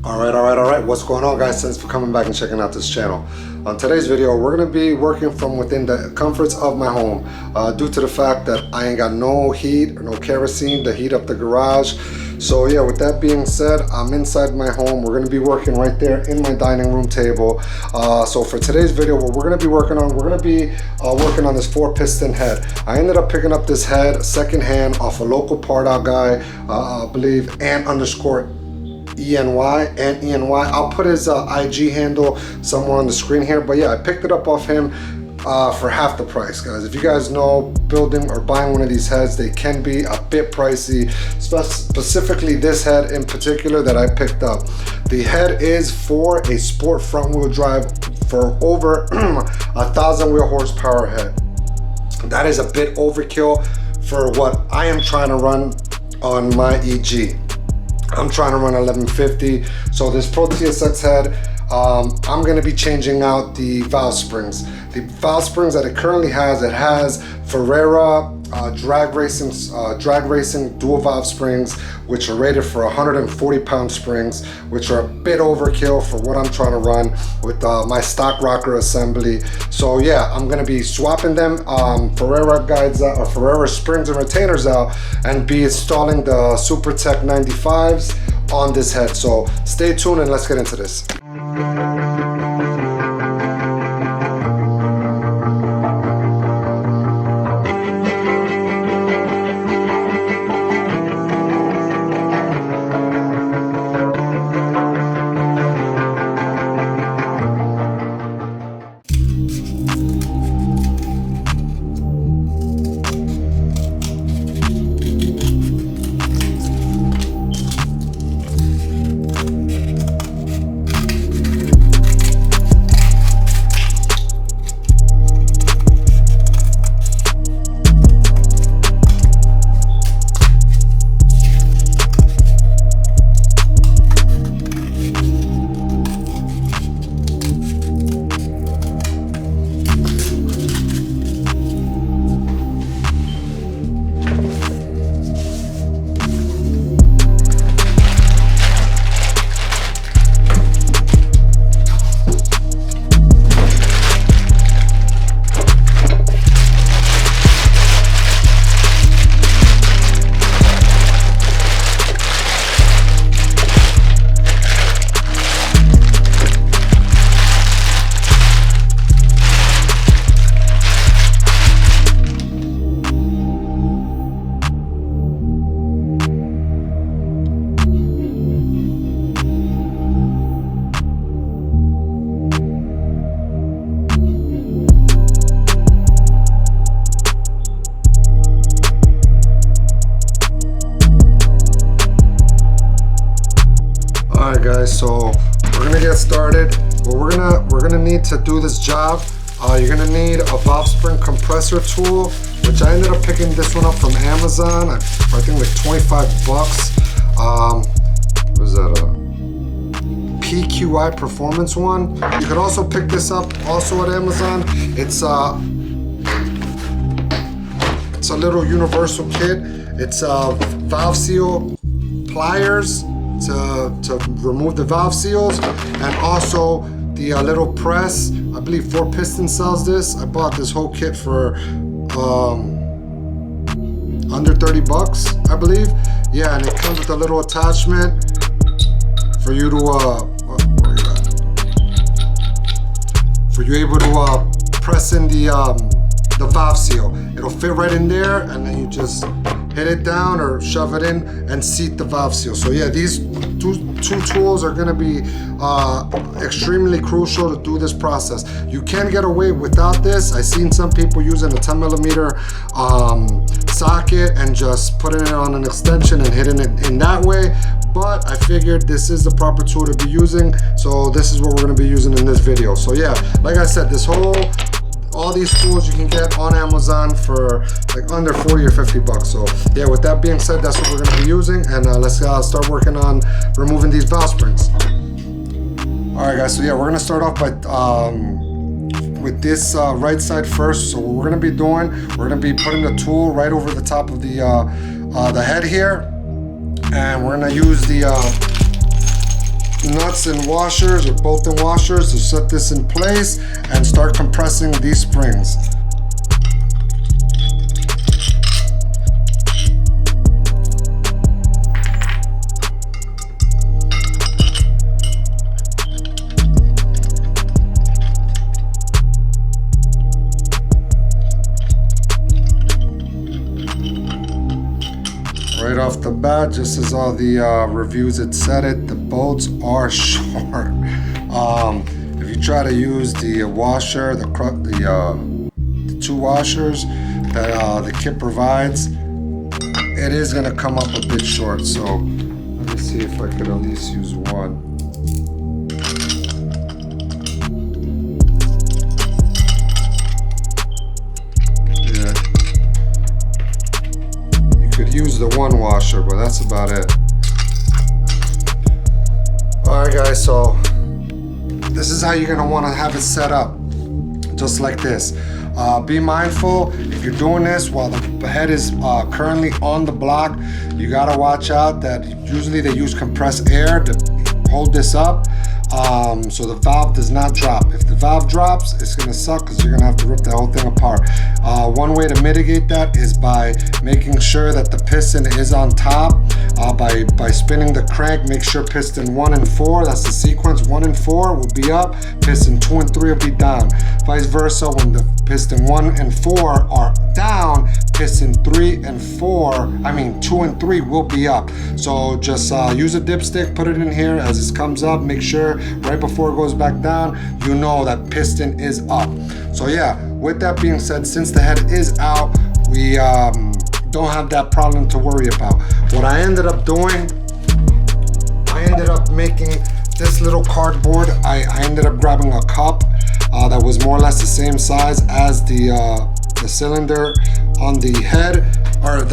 Alright, what's going on, guys? Thanks for coming back and checking out this channel. On today's video, we're going to be working from within the comforts of my home due to the fact that I ain't got no heat or no kerosene to heat up the garage. So yeah, with that being said, I'm inside my home. We're going to be working right there in my dining room table. So for today's video, what we're going to be working on, we're going to be working on this 4-piston head. I ended up picking up this head secondhand off a local part out guy, I believe, ENY. I'll put his IG handle somewhere on the screen here, but yeah, I picked it up off him for half the price, guys. If you guys know, building or buying one of these heads, they can be a bit pricey, specifically this head in particular that I picked up. The head is for a sport front wheel drive for over 1,000 wheel horsepower head. That is a bit overkill for what I am trying to run on my EG. I'm trying to run 1150. So this Pro TSX head, I'm going to be changing out the valve springs. The valve springs that it currently has, it has FERREA drag racing dual valve springs, which are rated for 140 pound springs, which are a bit overkill for what I'm trying to run with my stock rocker assembly. So yeah, I'm going to be swapping them FERREA guides out, or FERREA springs and retainers out, and be installing the SUPERTECH 95s on this head. So stay tuned and let's get into this. Alright guys, so we're gonna get started. Well, we're gonna need to do this job. You're gonna need a valve spring compressor tool, which I ended up picking this one up from Amazon. I think like 25 bucks. What is that? A PQI performance one. You could also pick this up also at Amazon. It's a little universal kit. It's valve seal pliers to remove the valve seals, and also the little press. I believe 4PISTON sells this. I bought this whole kit for under 30 bucks, I believe. Yeah, and it comes with a little attachment for you to able to press in the valve seal. It'll fit right in there, and then you just hit it down or shove it in and seat the valve seal. So yeah, these two tools are gonna be extremely crucial to do this process. You can get away without this. I've seen some people using a 10mm socket and just putting it on an extension and hitting it in that way, but I figured this is the proper tool to be using, so this is what we're gonna be using in this video. So yeah, like I said, all these tools you can get on Amazon for like under 40 or 50 bucks. So yeah, with that being said, that's what we're going to be using, and let's start working on removing these valve springs. All right guys, so yeah, we're going to start off by with this right side first. So what we're going to be doing, we're going to be putting the tool right over the top of the head here, and we're going to use the nuts and washers or bolt-in washers to set this in place and start compressing these springs. Right off the bat, just as all the reviews had said it, the bolts are short. If you try to use the washer, the two washers that the kit provides, it is going to come up a bit short. So let me see if I could at least use one. Use the one washer, but that's about it. Alright guys, so this is how you're gonna want to have it set up, just like this. Be mindful if you're doing this while the head is currently on the block. You gotta watch out that usually they use compressed air to hold this up, so the valve does not drop. If the valve drops, it's gonna suck because you're gonna have to rip that whole thing apart. One way to mitigate that is by making sure that the piston is on top. By spinning the crank, make sure piston 1 and 4, that's the sequence, 1 and 4 will be up, piston 2 and 3 will be down. Vice versa, when the piston 1 and 4 are down, piston 2 and 3 will be up. So just use a dipstick, put it in here as it comes up, make sure right before it goes back down, you know that piston is up. So yeah, with that being said, since the head is out, we don't have that problem to worry about. What I ended up doing, I ended up making this little cardboard. I ended up grabbing a cup that was more or less the same size as the cylinder on the head, or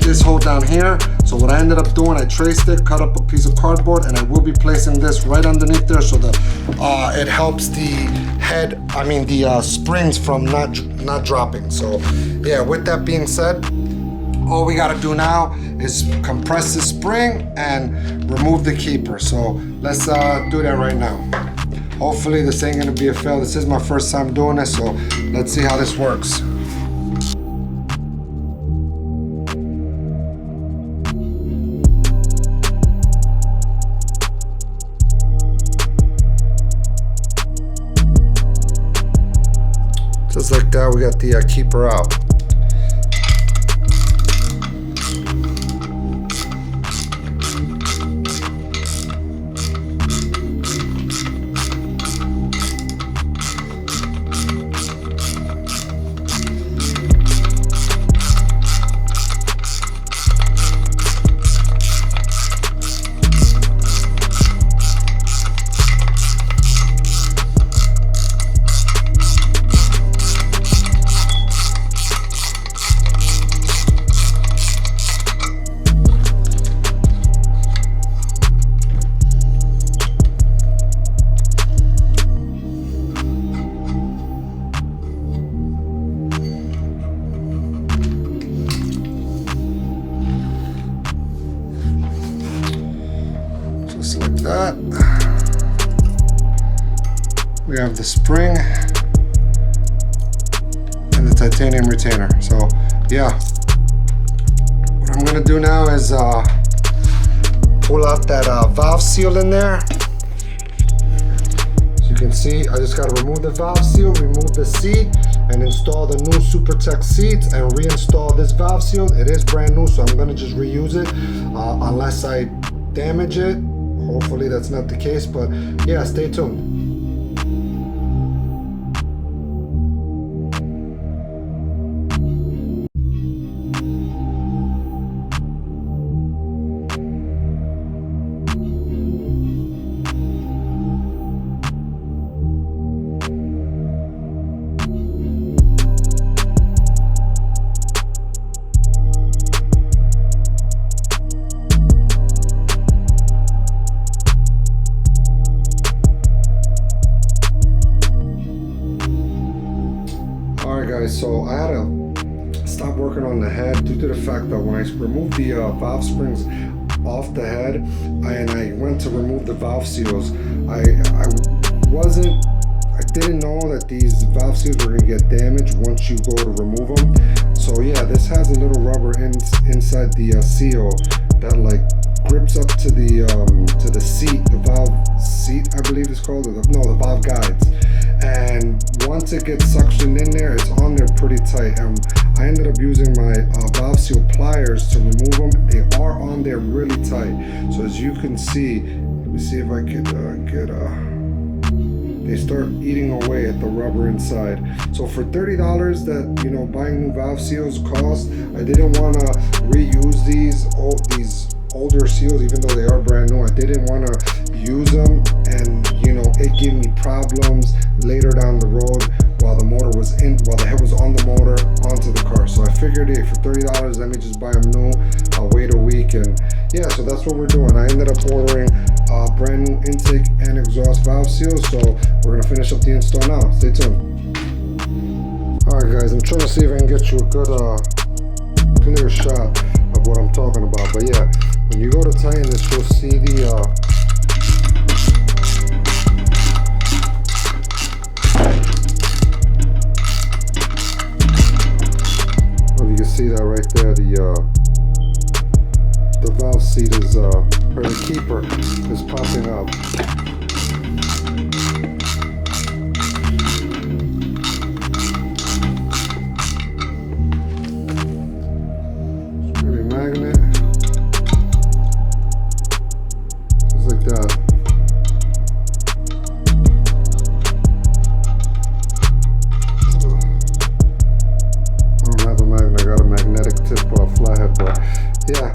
this hole down here. So what I ended up doing, I traced it, cut up a piece of cardboard, and I will be placing this right underneath there so that it helps the springs from not dropping. So yeah, with that being said, all we gotta do now is compress the spring and remove the keeper. So let's do that right now. Hopefully this ain't gonna be a fail. This is my first time doing this, so let's see how this works. Just like that, we got the keeper out. Just like that. We have the spring and the titanium retainer. So yeah, what I'm gonna do now is pull out that valve seal in there. As you can see, I just gotta remove the valve seal, remove the seat, and install the new SUPERTECH seats and reinstall this valve seal. It is brand new, so I'm gonna just reuse it unless I damage it. Hopefully that's not the case, but yeah, stay tuned. Guys, so I had to stop working on the head due to the fact that when I removed the valve springs, off the head, and I went to remove the valve seals. I didn't know that these valve seals were gonna get damaged once you go to remove them. So yeah, this has a little rubber inside the seal that like grips up to the seat, the valve seat, I believe it's called, or the valve guides. And once it gets suctioned in there, it's on there pretty tight. And I ended up using my valve seal pliers to remove them. They are on there really tight. So as you can see, let me see if I could they start eating away at the rubber inside. So for $30 that, you know, buying new valve seals cost, I didn't want to reuse these older seals, even though they are brand new. I didn't want to use them, and you know, it gave me problems later down the road while the head was on the motor onto the car. So I figured, hey, for $30, let me just buy them new. I'll wait a week, and yeah, so that's what we're doing. I ended up ordering brand new intake and exhaust valve seals, so we're gonna finish up the install now. Stay tuned. Alright guys, I'm trying to see if I can get you a good clear shot of what I'm talking about. But yeah, when you go to tighten this, you'll see the you can see that right there, the valve seat is or the keeper is popping up. Maybe magnet, just like that. I don't have a magnet, I got a magnetic tip flathead, but yeah.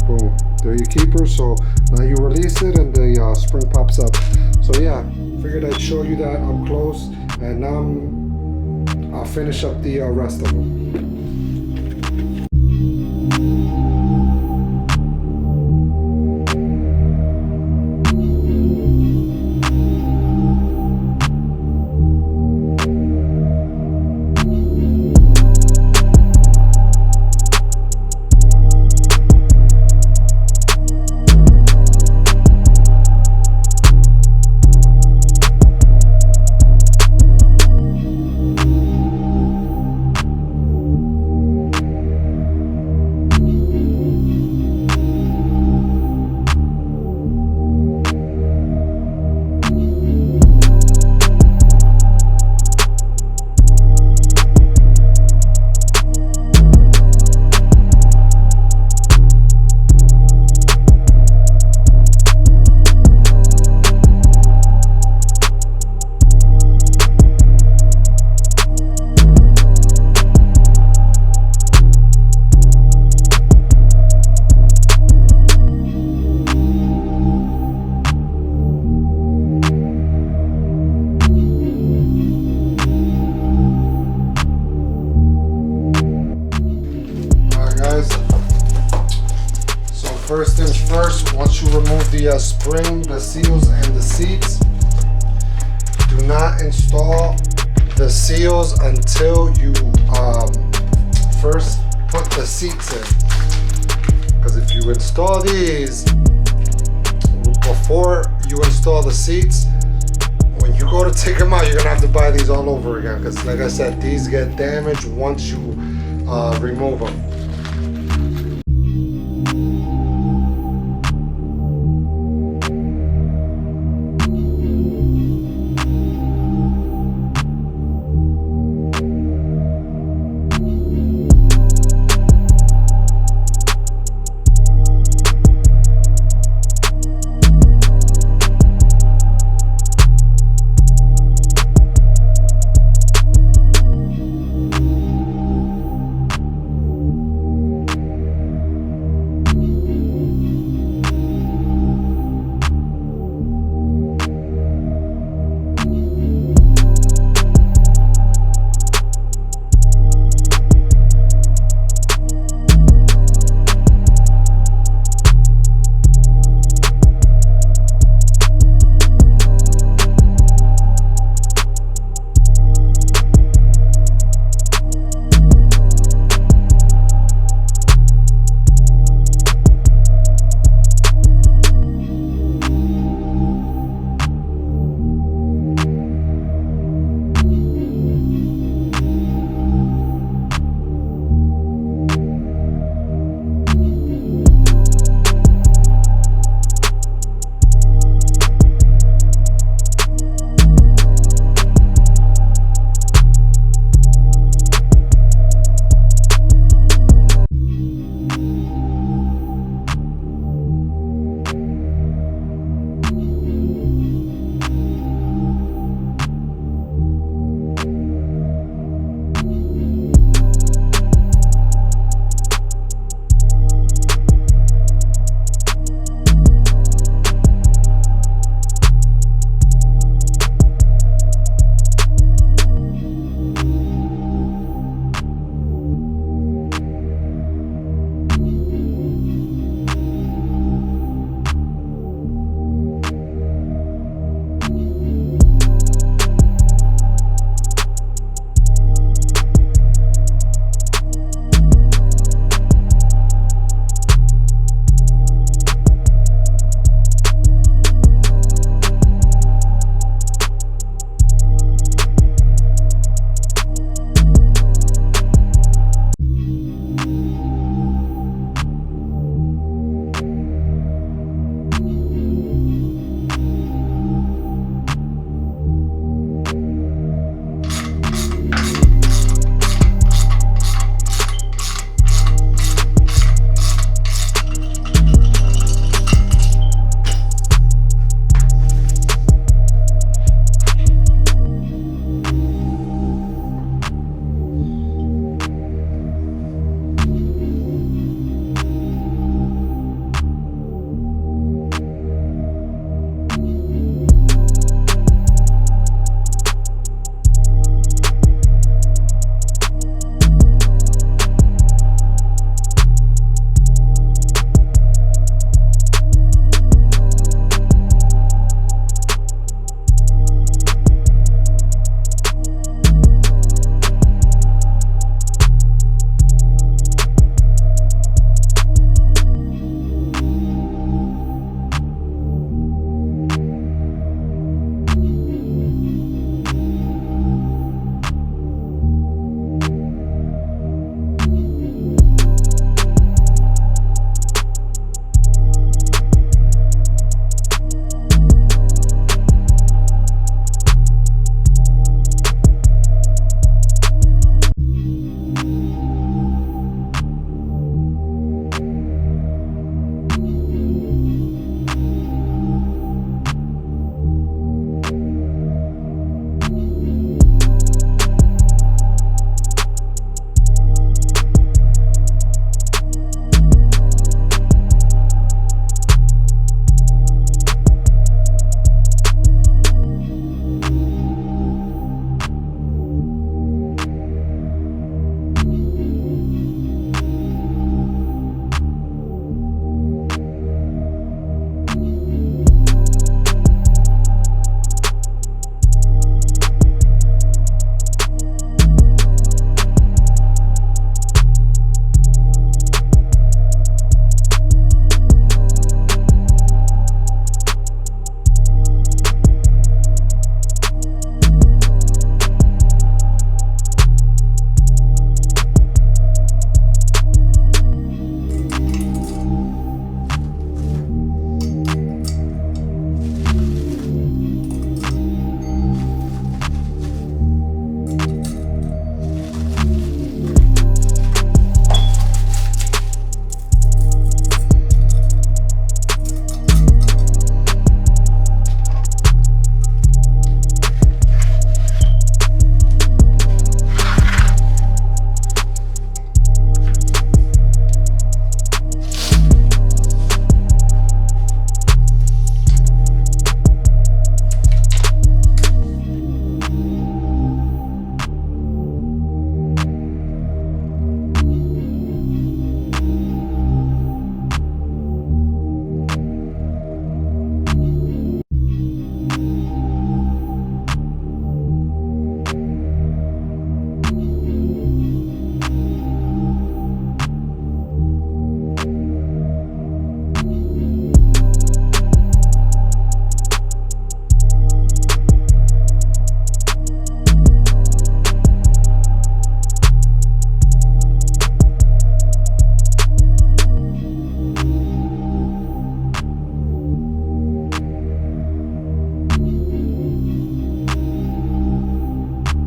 Boom, there you keeper. So now you release it and the spring pops up. So yeah, figured I'd show you that up close, and now I'll finish up the rest of them. First things first, once you remove the spring, the seals, and the seats, do not install the seals until you first put the seats in. Because if you install these before you install the seats, when you go to take them out, you're gonna have to buy these all over again. Because like I said, these get damaged once you remove them.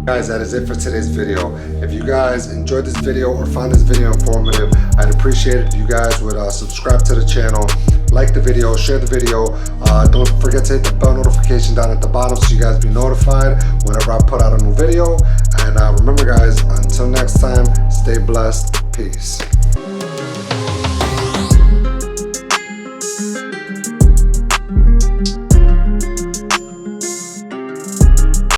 Guys, that is it for today's video. If you guys enjoyed this video or found this video informative, I'd appreciate it if you guys would subscribe to the channel, like the video, share the video. Don't forget to hit the bell notification down at the bottom so you guys be notified whenever I put out a new video. And remember guys, until next time, stay blessed. Peace.